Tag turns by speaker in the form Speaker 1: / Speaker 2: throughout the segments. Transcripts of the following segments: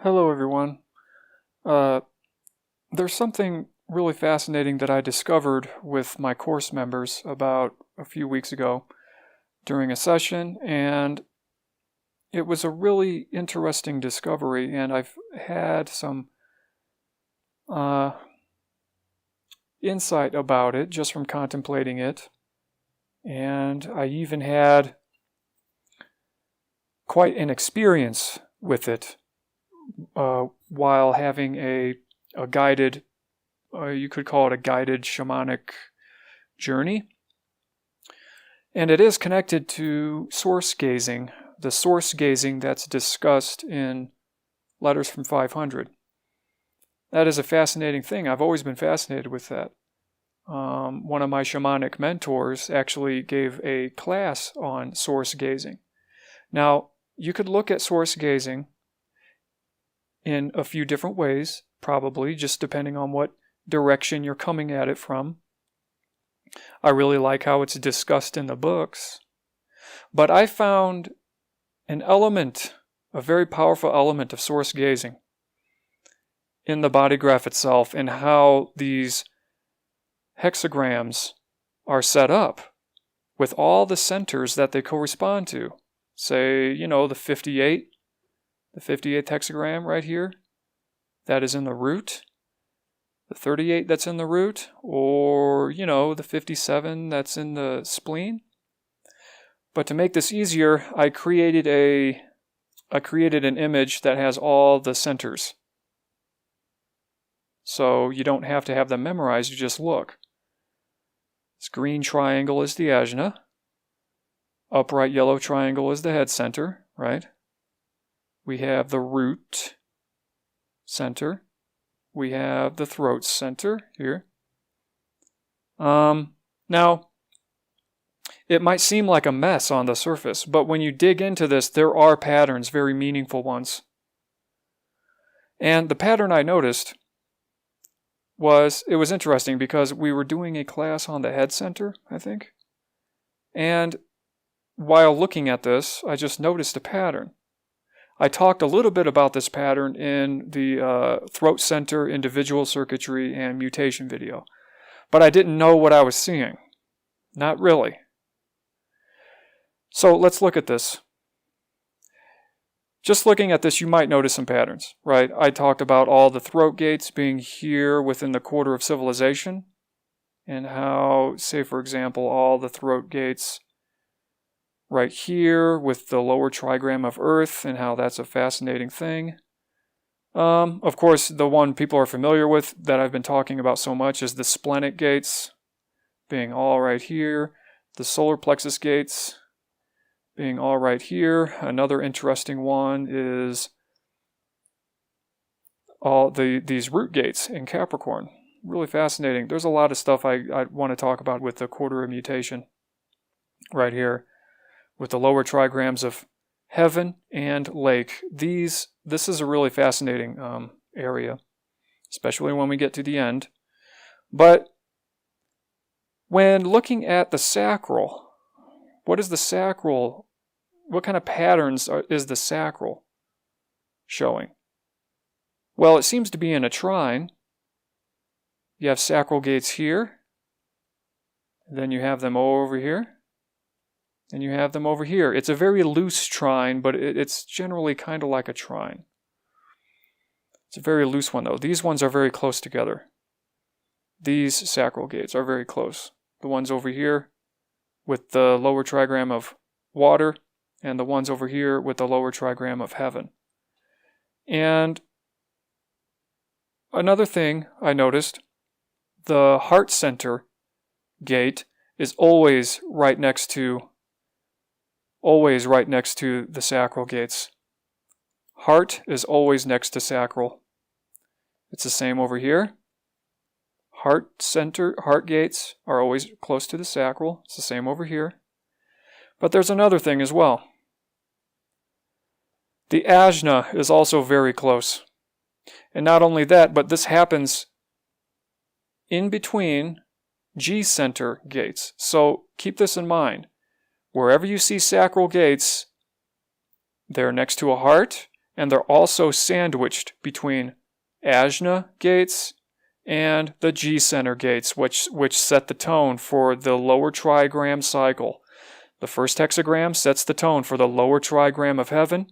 Speaker 1: Hello, everyone. There's something really fascinating that I discovered with my course members about a few weeks ago during a session, and it was a really interesting discovery, and I've had some insight about it just from contemplating it, and I even had quite an experience with it while having a guided, you could call it a guided shamanic journey. And it is connected to source gazing, the source gazing that's discussed in Letters from 500. That is a fascinating thing. I've always been fascinated with that. One of my shamanic mentors actually gave a class on source gazing. Now, you could look at source gazing in a few different ways, probably, just depending on what direction you're coming at it from. I really like how it's discussed in the books. But I found an element, a very powerful element of source gazing in the body graph itself and how these hexagrams are set up with all the centers that they correspond to. Say, the 58. The 58th hexagram right here, that is in the root. The 38 that's in the root, or, the 57 that's in the spleen. But to make this easier, I created an image that has all the centers. So you don't have to have them memorized, you just look. This green triangle is the ajna. Upright yellow triangle is the head center, right? We have the root center. We have the throat center here. Now, it might seem like a mess on the surface, but when you dig into this, there are patterns, very meaningful ones. And the pattern I noticed was interesting because we were doing a class on the head center, I think. And while looking at this, I just noticed a pattern. I talked a little bit about this pattern in the throat center, individual circuitry, and mutation video. But I didn't know what I was seeing. Not really. So let's look at this. Just looking at this, you might notice some patterns, right? I talked about all the throat gates being here within the quarter of civilization, and how, say for example, all the throat gates right here with the lower trigram of Earth, and how that's a fascinating thing. Of course, the one people are familiar with that I've been talking about so much is the splenic gates being all right here, the solar plexus gates being all right here. Another interesting one is all these root gates in Capricorn. Really fascinating. There's a lot of stuff I want to talk about with the quarter of mutation right here, with the lower trigrams of heaven and lake. This is a really fascinating area, especially when we get to the end. But when looking at the sacral, what is the sacral? What kind of patterns is the sacral showing? Well, it seems to be in a trine. You have sacral gates here, then you have them over here, and you have them over here. It's a very loose trine, but it's generally kind of like a trine. It's a very loose one, though. These ones are very close together. These sacral gates are very close. The ones over here with the lower trigram of water, and the ones over here with the lower trigram of heaven. And another thing I noticed, the heart center gate is always right next to the sacral gates. Heart is always next to sacral. It's the same over here. Heart gates are always close to the sacral. It's the same over here. But there's another thing as well. The ajna is also very close. And not only that, but this happens in between G-center gates. So keep this in mind. Wherever you see sacral gates, they're next to a heart, and they're also sandwiched between Ajna gates and the G-center gates, which set the tone for the lower trigram cycle. The first hexagram sets the tone for the lower trigram of heaven.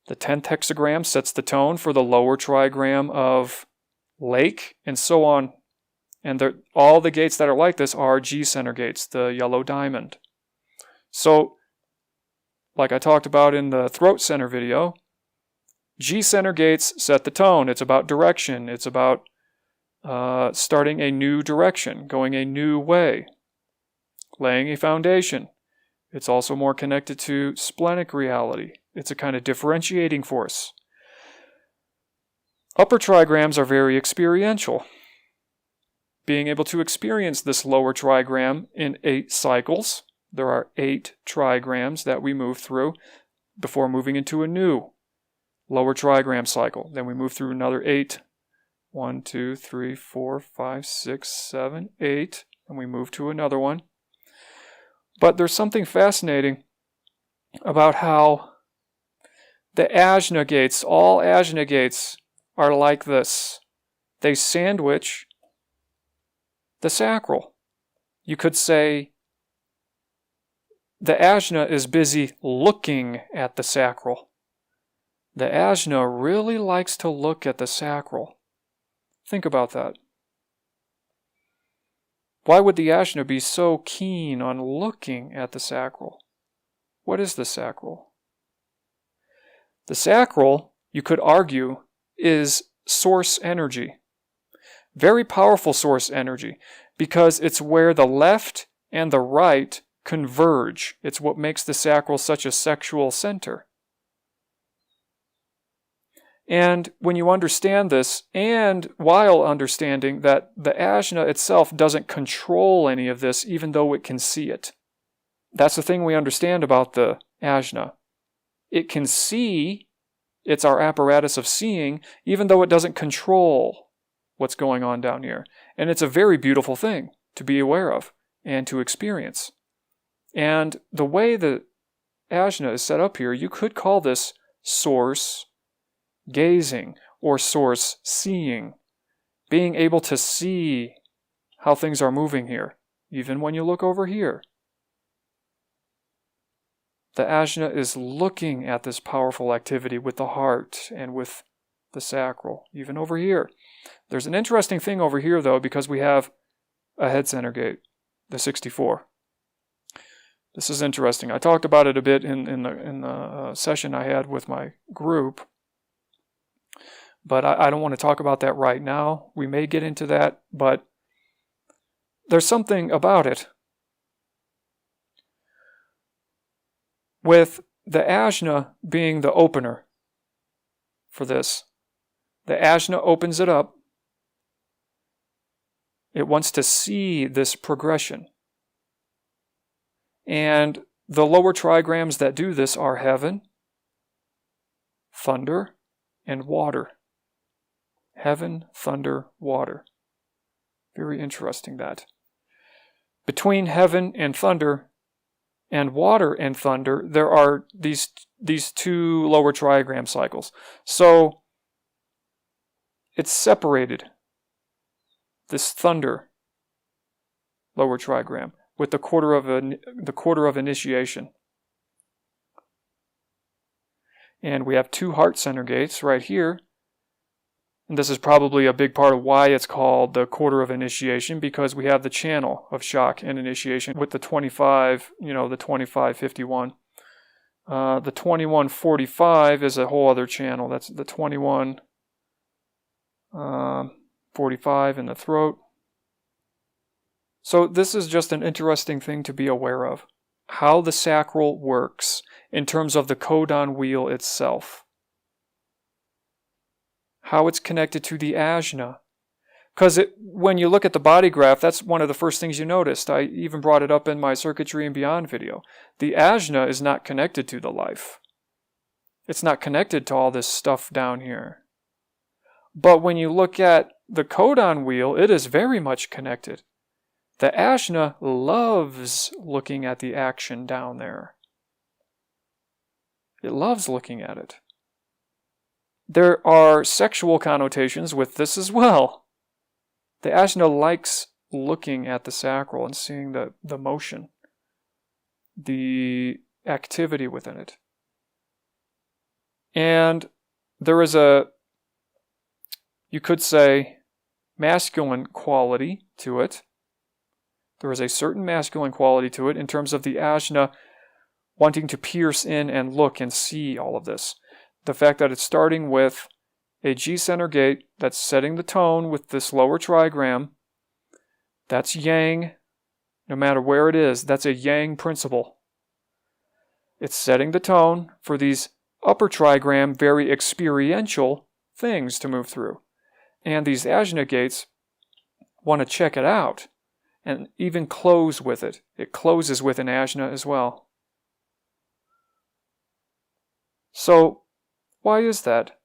Speaker 1: The 10th hexagram sets the tone for the lower trigram of lake, and so on. And all the gates that are like this are G-center gates, the yellow diamond. So, like I talked about in the throat center video, G-center gates set the tone. It's about direction. It's about starting a new direction, going a new way, laying a foundation. It's also more connected to splenic reality. It's a kind of differentiating force. Upper trigrams are very experiential. Being able to experience this lower trigram in 8 cycles. There are 8 trigrams that we move through before moving into a new lower trigram cycle. Then we move through another 8. 1, 2, 3, 4, 5, 6, 7, 8. And we move to another one. But there's something fascinating about how the Ajna gates, all Ajna gates, are like this. They sandwich the sacral. You could say the Ajna is busy looking at the sacral. The Ajna really likes to look at the sacral. Think about that. Why would the Ajna be so keen on looking at the sacral? What is the sacral? The sacral, you could argue, is source energy. Very powerful source energy, because it's where the left and the right converge. It's what makes the sacral such a sexual center. And when you understand this, and while understanding that the Ajna itself doesn't control any of this, even though it can see it. That's the thing we understand about the Ajna. It can see, it's our apparatus of seeing, even though it doesn't control what's going on down here. And it's a very beautiful thing to be aware of and to experience. And the way the Ajna is set up here, you could call this source gazing or source seeing. Being able to see how things are moving here, even when you look over here. The Ajna is looking at this powerful activity with the heart and with the sacral, even over here. There's an interesting thing over here, though, because we have a head center gate, the 64. This is interesting. I talked about it a bit in the session I had with my group, but I don't want to talk about that right now. We may get into that, but there's something about it. With the Ajna being the opener for this, the Ajna opens it up. It wants to see this progression. And the lower trigrams that do this are heaven, thunder, and water. Heaven, thunder, water. Very interesting that. Between heaven and thunder and water and thunder, there are these 2 lower trigram cycles. So it's separated, this thunder lower trigram, with the quarter of initiation. And we have 2 heart center gates right here. And this is probably a big part of why it's called the quarter of initiation, because we have the channel of shock and initiation with the 25, the 2551. The 2145 is a whole other channel. That's the 2145 in the throat. So this is just an interesting thing to be aware of. How the sacral works in terms of the codon wheel itself. How it's connected to the Ajna. Because when you look at the body graph, that's one of the first things you noticed. I even brought it up in my Circuitry and Beyond video. The Ajna is not connected to the life. It's not connected to all this stuff down here. But when you look at the codon wheel, it is very much connected. The Ajna loves looking at the action down there. It loves looking at it. there are sexual connotations with this as well. The Ajna likes looking at the sacral and seeing the motion, the activity within it. And there is you could say, masculine quality to it. There is a certain masculine quality to it in terms of the Ajna wanting to pierce in and look and see all of this. The fact that it's starting with a G-center gate that's setting the tone with this lower trigram, that's yang, no matter where it is, that's a yang principle. It's setting the tone for these upper trigram, very experiential things to move through. And these Ajna gates want to check it out and even close with it. It closes with an Ajna as well. So, why is that?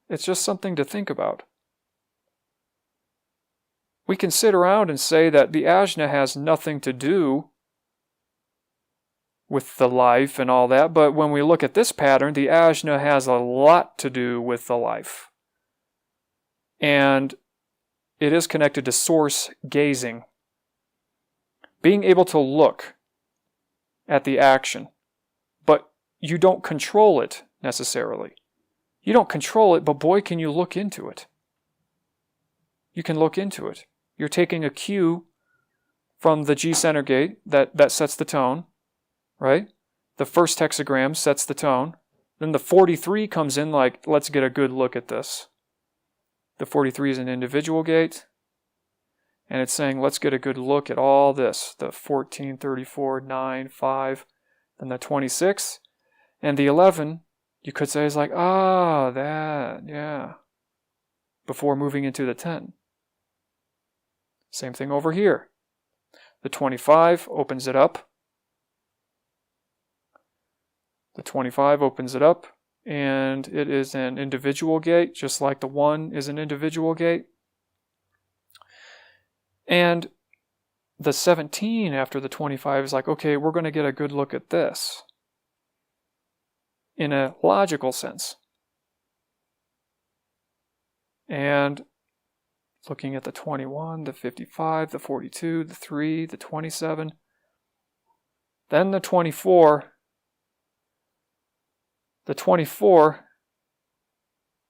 Speaker 1: It's just something to think about. We can sit around and say that the Ajna has nothing to do with the life and all that, but when we look at this pattern, the Ajna has a lot to do with the life. And it is connected to source gazing. Being able to look at the action, but you don't control it necessarily. You don't control it, but boy, can you look into it. You can look into it. You're taking a cue from the G-center gate that sets the tone, right? The first hexagram sets the tone. Then the 43 comes in like, let's get a good look at this. The 43 is an individual gate. And it's saying, let's get a good look at all this. The 14, 34, 9, 5, then the 26. And the 11, you could say, is like, that, yeah. Before moving into the 10. Same thing over here. The 25 opens it up. The 25 opens it up, and it is an individual gate, just like the 1 is an individual gate. And the 17 after the 25 is like, okay, we're going to get a good look at this in a logical sense. And looking at the 21, the 55, the 42, the 3, the 27, then the 24. The 24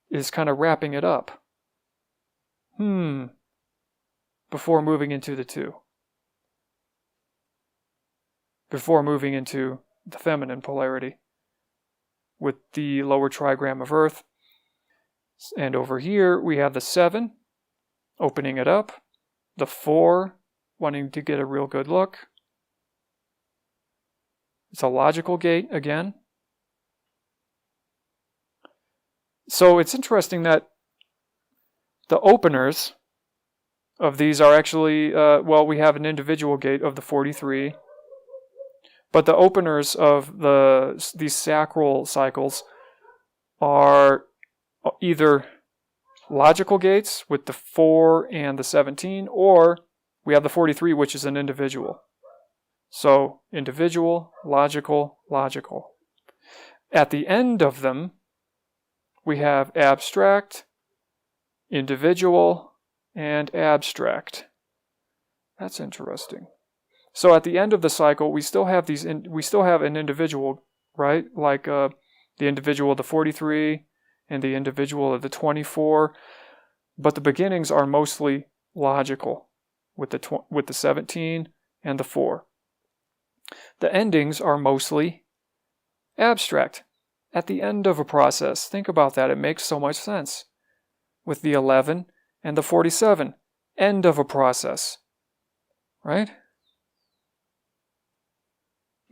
Speaker 1: is kind of wrapping it up. Before moving into the 2. Before moving into the feminine polarity with the lower trigram of Earth. And over here we have the 7 opening it up. The 4 wanting to get a real good look. It's a logical gate again. So it's interesting that the openers of these are actually, we have an individual gate of the 43, but the openers of these sacral cycles are either logical gates with the 4 and the 17, or we have the 43, which is an individual. So individual, logical, logical. At the end of them, we have abstract, individual, and abstract. That's interesting. So at the end of the cycle, we still have an individual, right? Like the individual of the 43 and the individual of the 24, but the beginnings are mostly logical with the 17 and the 4. The endings are mostly abstract. At the end of a process, think about that, it makes so much sense. With the 11 and the 47, end of a process, right?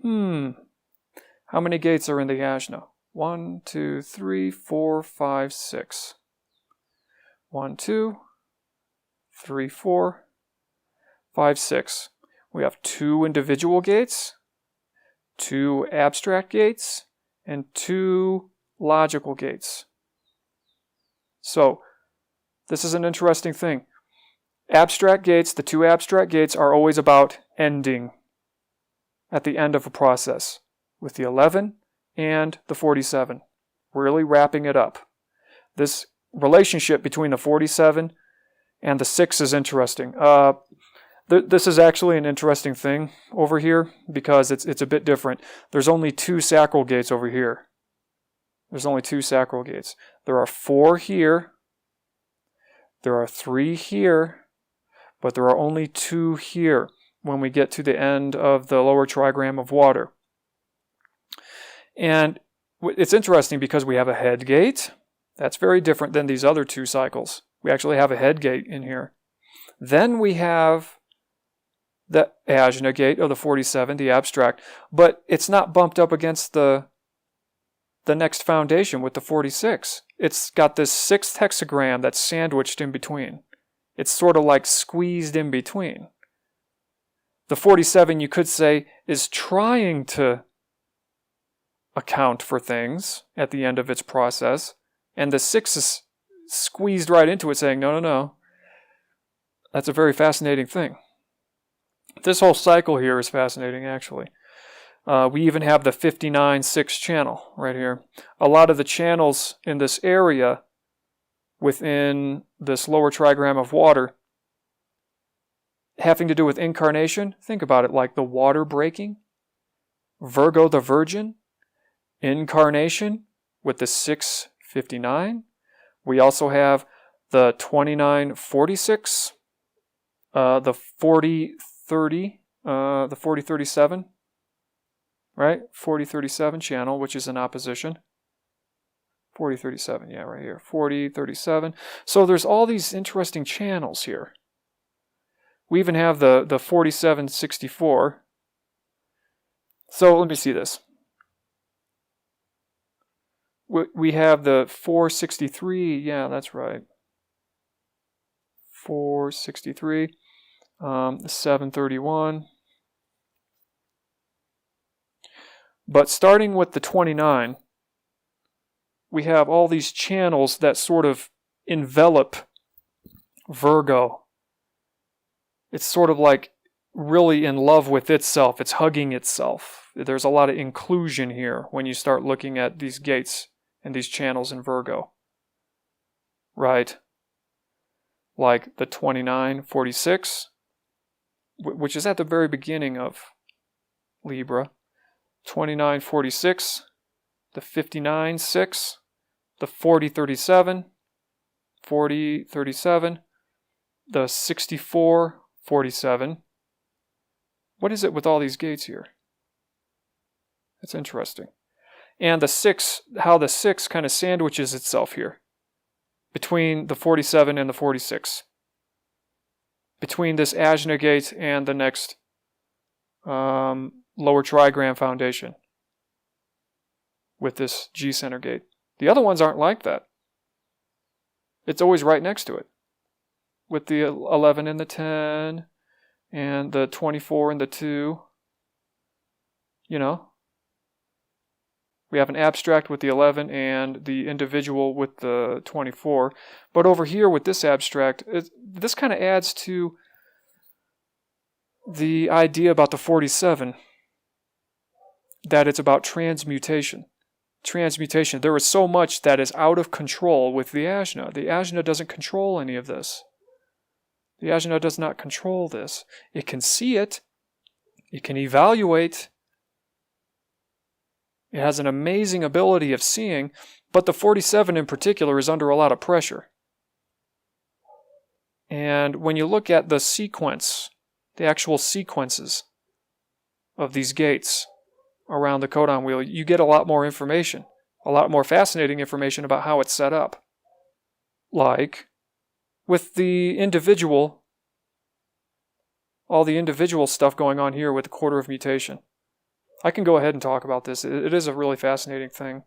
Speaker 1: How many gates are in the Ajna? 1, 2, 3, 4, 5, 6. 1, 2, 3, 4, 5, 6. We have 2 individual gates, 2 abstract gates, and 2 logical gates. So, this is an interesting thing. Abstract gates, the 2 abstract gates are always about ending at the end of a process, with the 11 and the 47, really wrapping it up. This relationship between the 47 and the 6 is interesting. This is actually an interesting thing over here because it's a bit different. There's only 2 sacral gates over here. There's only 2 sacral gates. There are 4 here. There are 3 here, but there are only 2 here when we get to the end of the lower trigram of water. And it's interesting because we have a head gate. That's very different than these other 2 cycles. We actually have a head gate in here. Then we have the Ajna gate of the 47, the abstract, but it's not bumped up against the next foundation with the 46. It's got this 6th hexagram that's sandwiched in between. It's sort of like squeezed in between. The 47, you could say, is trying to account for things at the end of its process, and the 6 is squeezed right into it saying, no, no, no. That's a very fascinating thing. This whole cycle here is fascinating, actually. We even have the 59-6 channel right here. A lot of the channels in this area within this lower trigram of water having to do with incarnation. Think about it like the water breaking, Virgo the Virgin, incarnation with the 659. We also have the 2946, the 4030, the 4037, right? 4037 channel, which is in opposition. 4037, yeah, right here. 4037. So there's all these interesting channels here. We even have the 4764. So let me see this. We have the 463. Yeah, that's right. 463. 731. But starting with the 29, we have all these channels that sort of envelop Virgo. It's sort of like really in love with itself. It's hugging itself. There's a lot of inclusion here when you start looking at these gates and these channels in Virgo. Right? Like the 2946, which is at the very beginning of Libra. 2946, the 59-6, the 4037, 4037, the 64-47. What is it with all these gates here? That's interesting. And the 6, how the 6 kind of sandwiches itself here between the 47 and the 46. Between this Ajna gate and the next lower trigram foundation with this G center gate. The other ones aren't like that. It's always right next to it with the 11 and the 10 and the 24 and the 2. You know, we have an abstract with the 11 and the individual with the 24. But over here with this abstract, this kind of adds to the idea about the 47, that it's about transmutation. Transmutation. There is so much that is out of control with the Ajna. The Ajna doesn't control any of this. The Ajna does not control this. It can see it. It can evaluate. It has an amazing ability of seeing, but the 47 in particular is under a lot of pressure. And when you look at the sequence, the actual sequences of these gates around the codon wheel, you get a lot more information, a lot more fascinating information about how it's set up. Like with the individual, all the individual stuff going on here with the quarter of mutation. I can go ahead and talk about this. It is a really fascinating thing.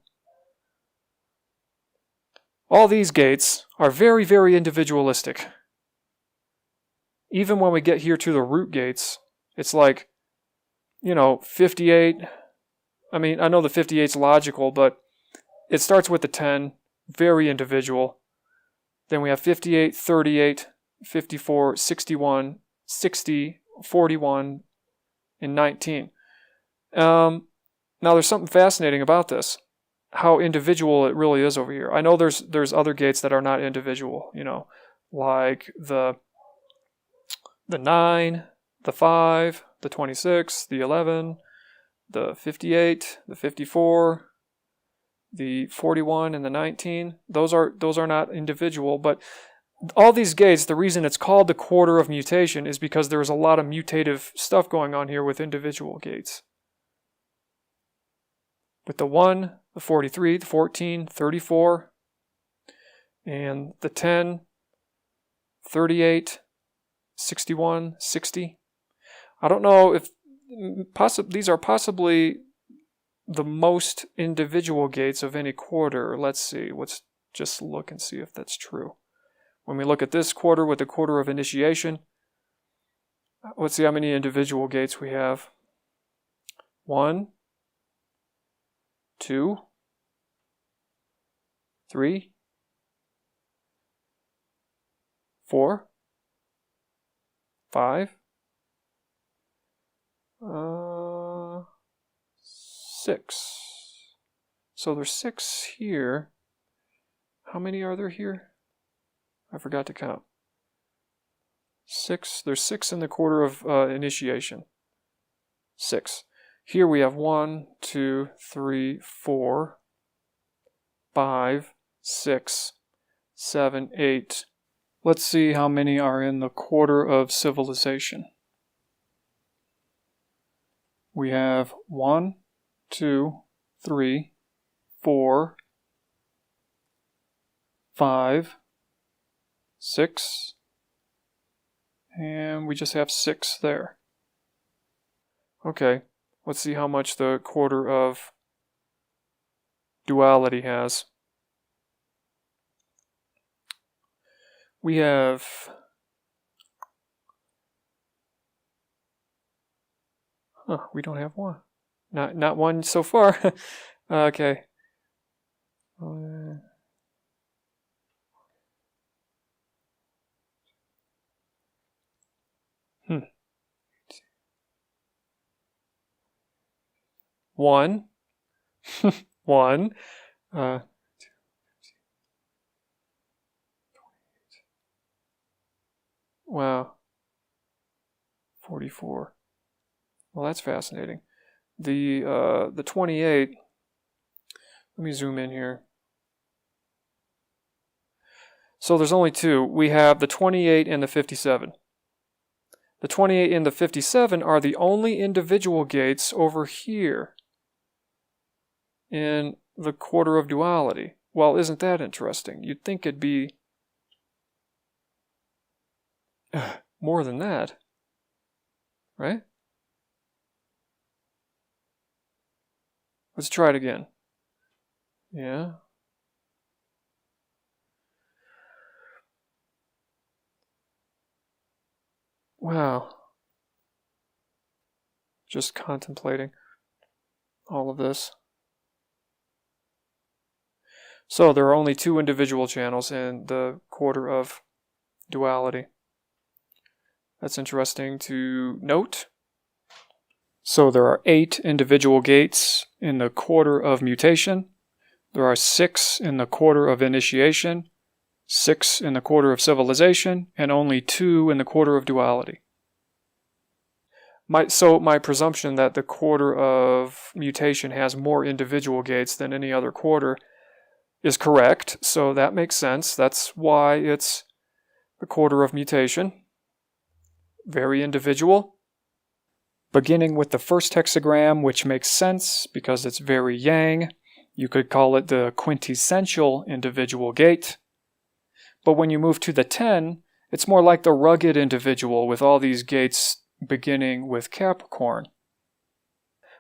Speaker 1: All these gates are very, very individualistic. Even when we get here to the root gates, it's like, 58. I mean, I know the 58's logical, but it starts with the 10, very individual. Then we have 58, 38, 54, 61, 60, 41, and 19. Now there's something fascinating about this. how individual it really is over here. I know there's other gates that are not individual, like the 9, the 5, the 26, the 11, the 58, the 54, the 41, and the 19. Those are not individual, but all these gates, the reason it's called the quarter of mutation is because there's a lot of mutative stuff going on here with individual gates. With the 1, the 43, the 14, 34, and the 10, 38, 61, 60. I don't know if these are possibly the most individual gates of any quarter. Let's see. Let's just look and see if that's true. When we look at this quarter with the quarter of initiation, let's see how many individual gates we have. 1, 2, 3, 4, 5, 6. So there's 6 here. How many are there here? I forgot to count. 6. There's 6 in the quarter of initiation. 6. Here we have 1, 2, 3, 4, 5, 6, 7, 8. Let's see how many are in the quarter of civilization. We have 1, 2, 3, 4, 5, 6, and we just have 6 there. Okay, let's see how much the quarter of duality has. We have we don't have one. Not one so far. Okay. One. One. Wow. 44. Well, that's fascinating. The 28, let me zoom in here. So there's only 2. We have the 28 and the 57. The 28 and the 57 are the only individual gates over here in the quarter of duality. Well, isn't that interesting? You'd think it'd be more than that, right? Let's try it again. Yeah. Wow. Just contemplating all of this. So there are only 2 individual channels in the quarter of duality. That's interesting to note. So there are 8 individual gates in the quarter of mutation. There are 6 in the quarter of initiation, 6 in the quarter of civilization, and only 2 in the quarter of duality. So my presumption that the quarter of mutation has more individual gates than any other quarter is correct. So that makes sense. That's why it's the quarter of mutation. Very individual. Beginning with the first hexagram, which makes sense because it's very yang. You could call it the quintessential individual gate. But when you move to the 10, it's more like the rugged individual with all these gates beginning with Capricorn.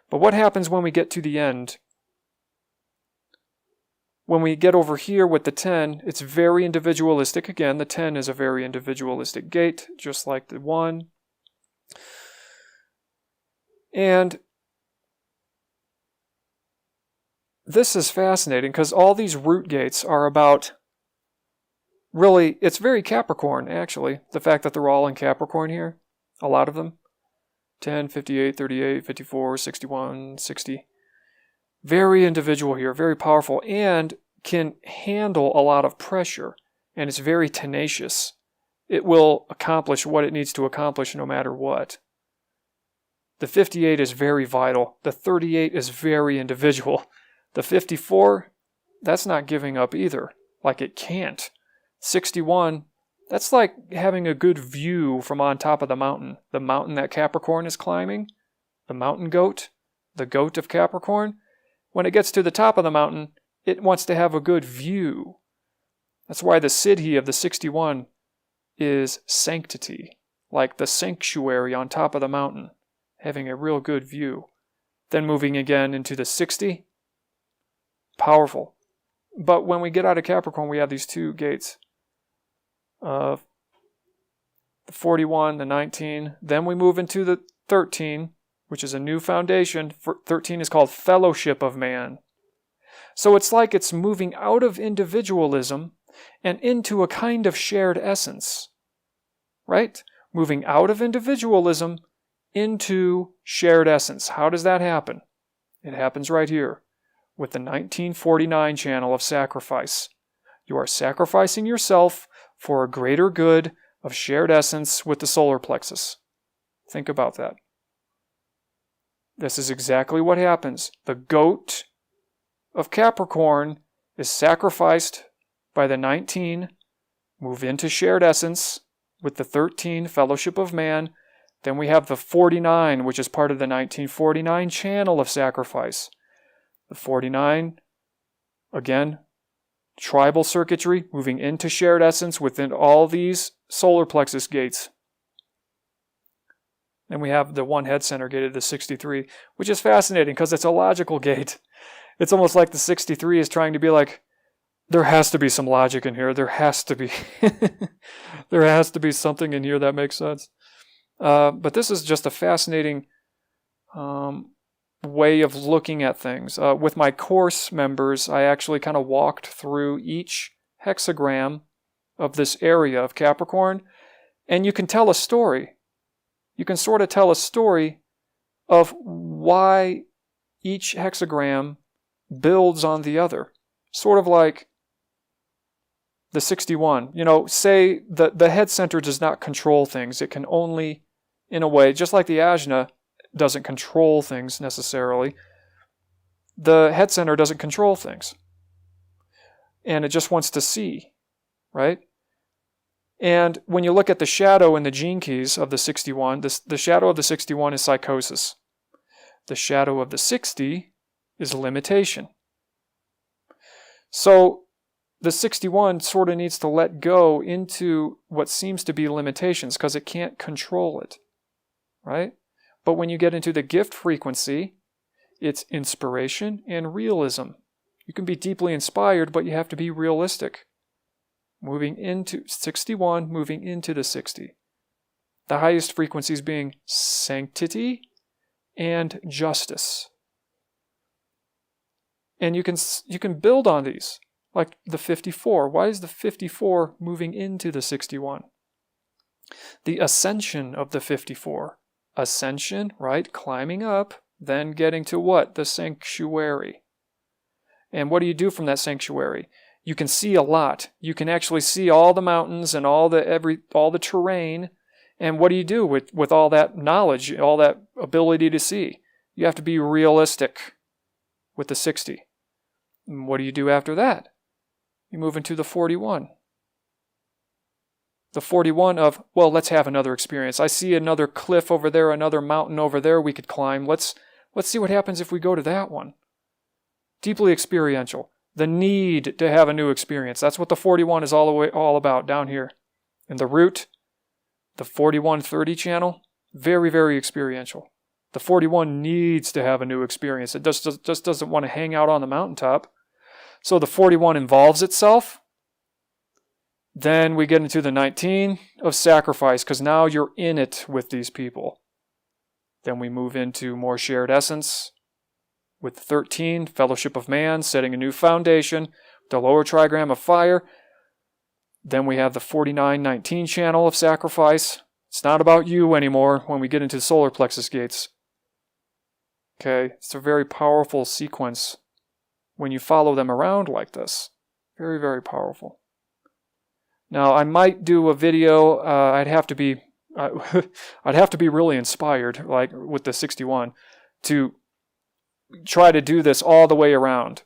Speaker 1: But what happens when we get to the end? When we get over here with the 10, it's very individualistic. Again, the 10 is a very individualistic gate, just like the 1. And this is fascinating because all these root gates are about, really, it's very Capricorn, actually. The fact that they're all in Capricorn here, a lot of them. 10, 58, 38, 54, 61, 60. Very individual here, very powerful, and can handle a lot of pressure, and it's very tenacious. It will accomplish what it needs to accomplish no matter what. The 58 is very vital. The 38 is very individual. The 54, that's not giving up either. Like it can't. 61, that's like having a good view from on top of the mountain. The mountain that Capricorn is climbing, the mountain goat, the goat of Capricorn. When it gets to the top of the mountain, it wants to have a good view. That's why the siddhi of the 61 is sanctity, like the sanctuary on top of the mountain, having a real good view. Then moving again into the 60, powerful. But when we get out of Capricorn, we have these two gates. The 41, the 19. Then we move into the 13, which is a new foundation. 13 is called Fellowship of Man. So it's like it's moving out of individualism and into a kind of shared essence. Right? Moving out of individualism into shared essence. How does that happen? It happens right here with the 1949 channel of sacrifice. You are sacrificing yourself for a greater good of shared essence with the solar plexus. Think about that. This is exactly what happens. The goat of Capricorn is sacrificed by the 19, move into shared essence with the 13, Fellowship of Man. Then we have the 49, which is part of the 1949 channel of sacrifice. The 49, again, tribal circuitry, moving into shared essence within all these solar plexus gates. Then we have the one head center gated, the 63, which is fascinating because it's a logical gate. It's almost like the 63 is trying to be like, there has to be some logic in here. There has to be. There has to be something in here that makes sense. But this is just a fascinating way of looking at things. With my course members, I actually kind of walked through each hexagram of this area of Capricorn, and you can tell a story. You can sort of tell a story of why each hexagram builds on the other. Sort of like the 61. Say the head center does not control things. It can only, in a way, just like the Ajna doesn't control things necessarily, the head center doesn't control things. And it just wants to see, right? And when you look at the shadow and the gene keys of the 61, the shadow of the 61 is psychosis. The shadow of the 60 is limitation. So the 61 sort of needs to let go into what seems to be limitations because it can't control it, right? But when you get into the gift frequency, it's inspiration and realism. You can be deeply inspired, but you have to be realistic. Moving into 61, moving into the 60. The highest frequencies being sanctity and justice. And you can build on these, like the 54. Why is the 54 moving into the 61? The ascension of the 54. Ascension, right? Climbing up, then getting to what? The sanctuary. And what do you do from that sanctuary? You can see a lot. You can actually see all the mountains and all the terrain. And what do you do with all that knowledge, all that ability to see? You have to be realistic with the 60. And what do you do after that? You move into the 41. The 41 of, well, let's have another experience. I see another cliff over there, another mountain over there we could climb. Let's see what happens if we go to that one. Deeply experiential. The need to have a new experience. That's what the 41 is all about down here. In the root, the 4130 channel, very, very experiential. The 41 needs to have a new experience. It just doesn't want to hang out on the mountaintop. So the 41 involves itself. Then we get into the 19 of sacrifice, because now you're in it with these people. Then we move into more shared essence. With 13, Fellowship of Man, setting a new foundation, the lower trigram of fire. Then we have the 49-19 channel of sacrifice. It's not about you anymore when we get into the solar plexus gates. Okay, it's a very powerful sequence when you follow them around like this. Very, very powerful. Now, I might do a video. I'd have to be really inspired, like with the 61, to try to do this all the way around.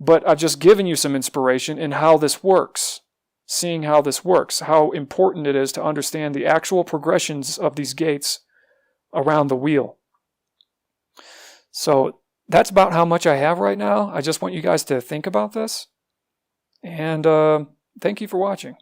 Speaker 1: But I've just given you some inspiration in how this works, seeing how this works, how important it is to understand the actual progressions of these gates around the wheel. So that's about how much I have right now. I just want you guys to think about this. And thank you for watching.